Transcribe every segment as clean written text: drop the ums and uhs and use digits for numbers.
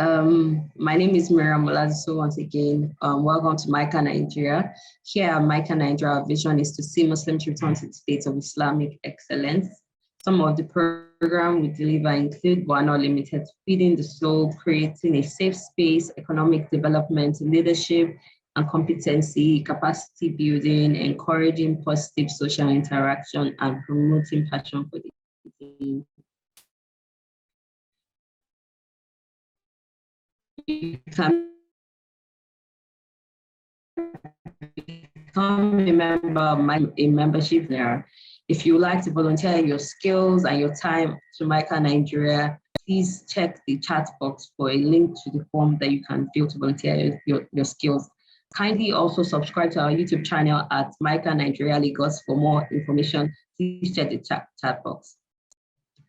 My name is Miriam Olaziso once again. Welcome to Micah Nigeria. Here at Micah Nigeria, our vision is to see Muslims return to the state of Islamic excellence. Some of the program we deliver include, but are not limited to, feeding the soul, creating a safe space, economic development, leadership and competency, capacity building, encouraging positive social interaction, and promoting passion for the team. You can become a member of a membership there. If you would like to volunteer your skills and your time to Micah Nigeria, please check the chat box for a link to the form that you can fill to volunteer your skills. Kindly also subscribe to our YouTube channel at Micah Nigeria Lagos for more information. Please check the chat box.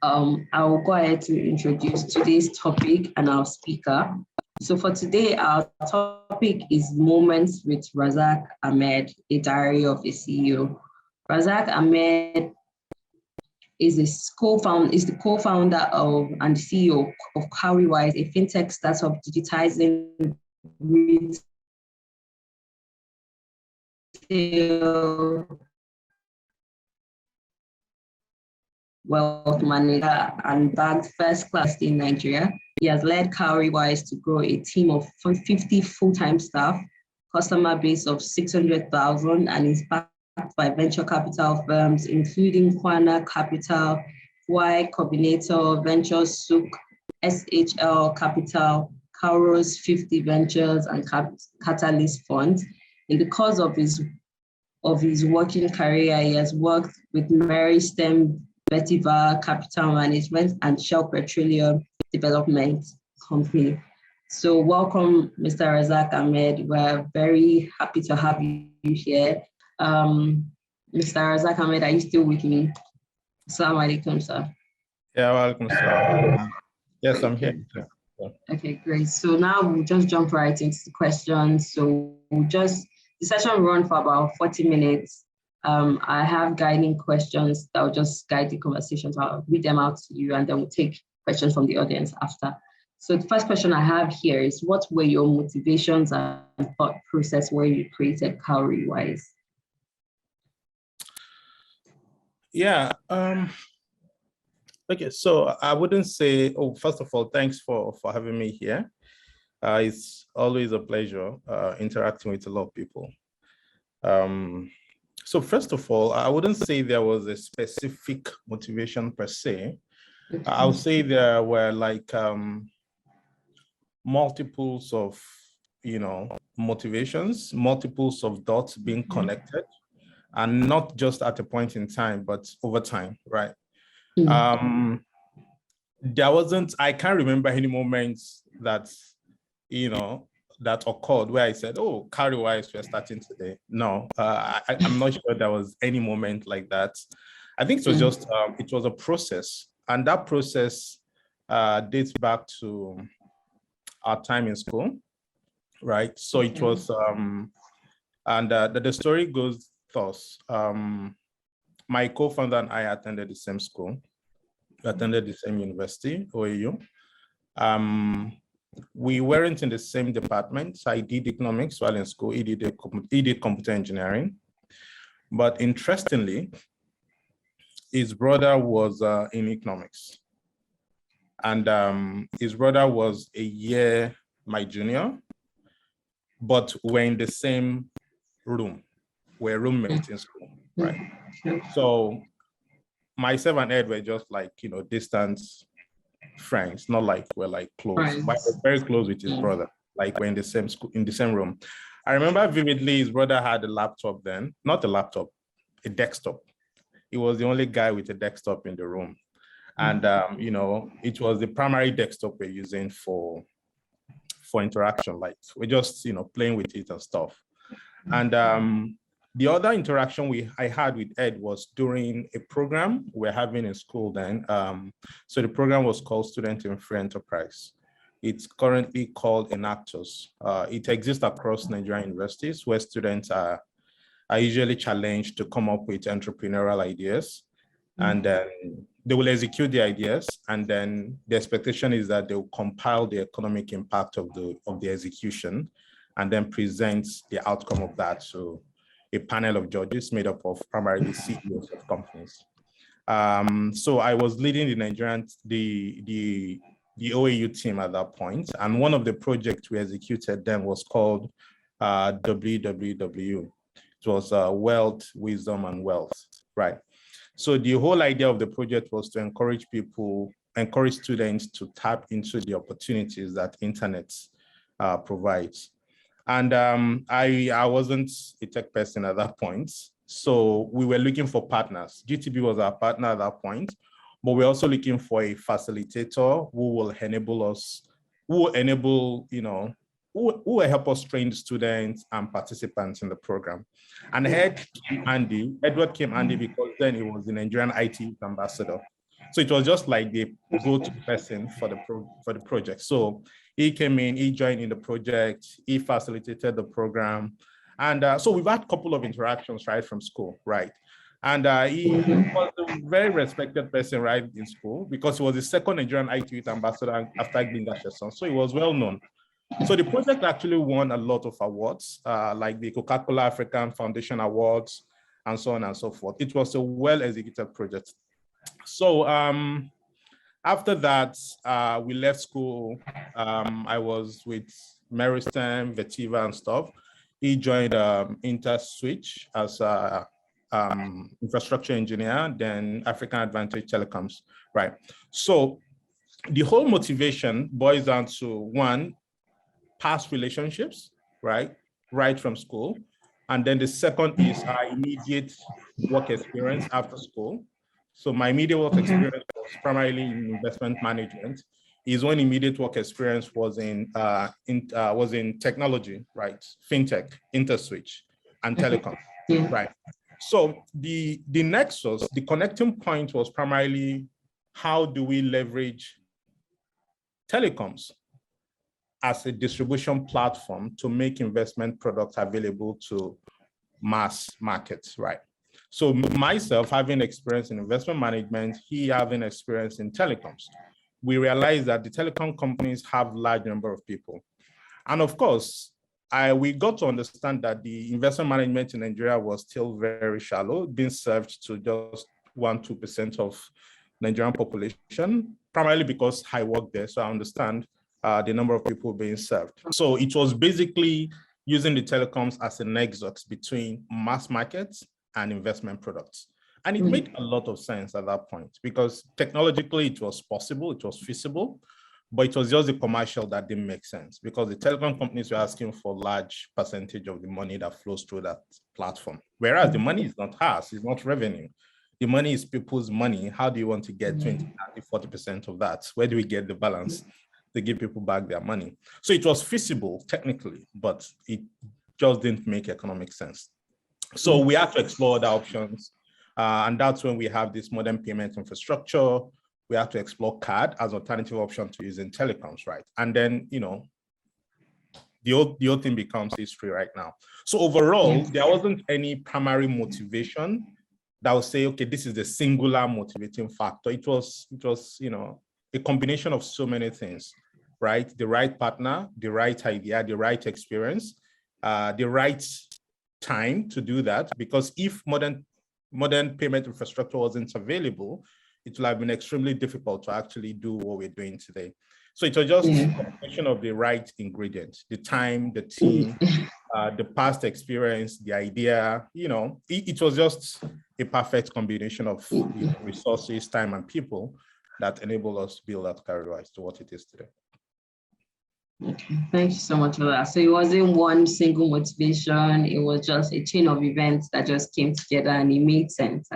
I will go ahead to introduce today's topic and our speaker. So for today, our topic is Moments with Razaq Ahmed, a diary of a CEO. Razaq Ahmed is the co-founder of and CEO of Cowrywise, a fintech startup digitizing retail wealth manager and bagged first class in Nigeria. He has led Cowrywise to grow a team of 50 full-time staff, customer base of 600,000, and is backed by venture capital firms, including Kwana Capital, Y Combinator, Ventures, Souk, SHL Capital, Kairos 50 Ventures, and Catalyst Funds. In the course of his working career, he has worked with Mary Stem, Vetiver Capital Management, and Shell Petroleum Development Company. So welcome, Mr. Razaq Ahmed. We're very happy to have you here. Mr. Razaq Ahmed, are you still with me? Assalamu alaikum, sir. Yeah, welcome, sir. Yes, I'm here. Yeah. Okay, great. So now we'll just jump right into the questions. So the session will run for about 40 minutes. I have guiding questions that will just guide the conversation. So I'll read them out to you and then we'll take questions from the audience after. So the first question I have here is, what were your motivations and thought process when you created Cowrywise? Yeah. Okay, so I wouldn't say, first of all, thanks for having me here. It's always a pleasure interacting with a lot of people. So first of all, I wouldn't say there was a specific motivation per se. I would say there were like multiples of, motivations, multiples of dots being connected, and not just at a point in time, but over time, right? I can't remember any moments that, that occurred where I said, oh, Cowrywise, we're starting today. No, I'm not sure there was any moment like that. I think it was just, it was a process. And that process dates back to our time in school, right? So it was, the story goes thus. My co-founder and I attended the same school. We attended the same university, OAU. We weren't in the same department. I did economics while in school. He did computer engineering. But interestingly, his brother was in economics. And his brother was a year my junior, but we're in the same room. We're roommates in school, right? So myself and Ed were just like, distant friends, not like we're like close. Right. But we're very close with his brother, like we're in the same school, in the same room. I remember vividly his brother had a laptop then, not a laptop, a desktop. He was the only guy with a desktop in the room. And, it was the primary desktop we're using for interaction. Like we're just, playing with it and stuff. And the other interaction I had with Ed was during a program we're having in school then. So the program was called Student in Free Enterprise. It's currently called Enactus. It exists across Nigerian universities where students are usually challenged to come up with entrepreneurial ideas. And then they will execute the ideas, and then the expectation is that they will compile the economic impact of the execution, and then present the outcome of that to a panel of judges made up of primarily CEOs of companies. So I was leading the Nigerian, the OAU team at that point, and one of the projects we executed then was called WWW. It was Wealth, Wisdom, and Wealth, right? So the whole idea of the project was to encourage students to tap into the opportunities that internet provides. And I wasn't a tech person at that point. So we were looking for partners. GTB was our partner at that point, but we're also looking for a facilitator who will enable us, who will help us train the students and participants in the program. And Edward came handy because then he was the Nigerian IT ambassador. So it was just like the go-to person for the project. So he came in, he joined in the project, he facilitated the program. And so we've had a couple of interactions right from school, right? And he was a very respected person right in school because he was the second Nigerian IT ambassador after Glinda Sheson. So he was well known. So the project actually won a lot of awards, like the Coca-Cola African Foundation Awards, and so on and so forth. It was a well-executed project. So after that, we left school. I was with Meristem, Vetiva, and stuff. He joined InterSwitch as an infrastructure engineer, then African Advantage Telecoms, right? So the whole motivation boils down to one, past relationships, right from school. And then the second is our immediate work experience after school. So my immediate work experience was primarily in investment management. His own immediate work experience was in technology, right? FinTech, InterSwitch, and telecom, right? So the nexus, the connecting point was primarily how do we leverage telecoms as a distribution platform to make investment products available to mass markets, right? So myself having experience in investment management, he having experience in telecoms, we realized that the telecom companies have large number of people. And of course, we got to understand that the investment management in Nigeria was still very shallow, being served to just 1-2% of Nigerian population, primarily because I work there, so I understand the number of people being served. So it was basically using the telecoms as a nexus between mass markets and investment products. And it made a lot of sense at that point because technologically it was possible, it was feasible, but it was just the commercial that didn't make sense because the telecom companies were asking for large percentage of the money that flows through that platform. Whereas the money is not ours, it's not revenue. The money is people's money. How do you want to get 20, 30, 40% of that? Where do we get the balance to give people back their money? So it was feasible technically, but it just didn't make economic sense. So we had to explore the options. And that's when we have this modern payment infrastructure. We have to explore card as alternative option to using telecoms, right? And then, the whole thing becomes history right now. So overall, there wasn't any primary motivation that would say, okay, this is the singular motivating factor. It was, a combination of so many things, right? The right partner, the right idea, the right experience, the right time to do that. Because if modern payment infrastructure wasn't available, it would have been extremely difficult to actually do what we're doing today. So it was just a combination of the right ingredients, the time, the team, the past experience, the idea, it was just a perfect combination of resources, time, and people that enable us to build out Cowrywise to what it is today. Okay, thank you so much for that. So it wasn't one single motivation, it was just a chain of events that just came together and it made sense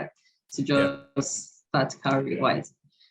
to just start Cowrywise.